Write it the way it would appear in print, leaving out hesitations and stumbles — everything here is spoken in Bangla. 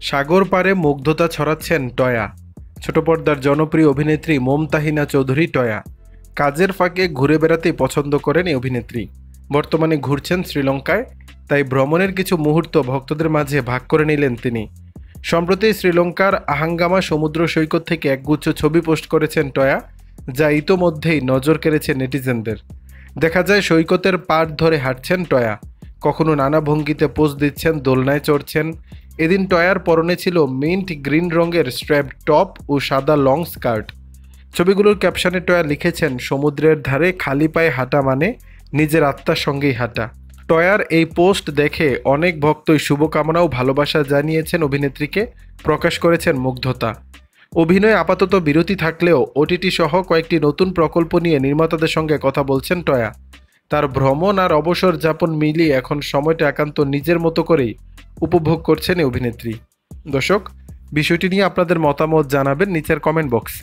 সাগর পারে মুগ্ধতা ছড়াচ্ছেন টয়া। ছোট পর্দার জনপ্রিয় অভিনেত্রী মমতাহিনা চৌধুরী টয়া কাজের ফাঁকে ঘুরে বেড়াতেই পছন্দ করেন এই অভিনেত্রী। বর্তমানে ঘুরছেন শ্রীলঙ্কায়, তাই ভ্রমণের কিছু মুহূর্ত ভক্তদের মাঝে ভাগ করে নিলেন তিনি। সম্প্রতি শ্রীলঙ্কার আহাঙ্গামা সমুদ্র সৈকত থেকে একগুচ্ছ ছবি পোস্ট করেছেন টয়া, যা ইতোমধ্যেই নজর কেড়েছে নেটিজেনদের। দেখা যায় সৈকতের পাড় ধরে হাঁটছেন টয়া, কখনো নানা ভঙ্গিতে পোজ দিচ্ছেন, দোলনায় চড়ছেন। এদিন টয়ার পরনে ছিল মিন্ট গ্রিন রঙের স্ট্র্যাপড টপ ও সাদা লং স্কার্ট। ছবিগুলোর ক্যাপশনে টয়া লিখেছেন, সমুদ্রের ধারে খালি পায়ে হাঁটা মানে নিজের আত্মার সঙ্গেই হাঁটা। টয়ার এই পোস্ট দেখে অনেক ভক্তই শুভকামনা ও ভালোবাসা জানিয়েছেন অভিনেত্রীকে, প্রকাশ করেছেন মুগ্ধতা। অভিনয়ে আপাতত বিরতি থাকলেও ওটিটি সহ কয়েকটি নতুন প্রকল্প নিয়ে নির্মাতাদের সঙ্গে কথা বলছেন টয়া। তার ভ্রমণ আর অবসর যাপন মিলিয়ে এখন সময়টা একান্ত নিজের মতো করেই উপভোগ করছেন এই অভিনেত্রী। দর্শক, বিষয়টি নিয়ে আপনাদের মতামত জানাবেন নিচের কমেন্ট বক্স।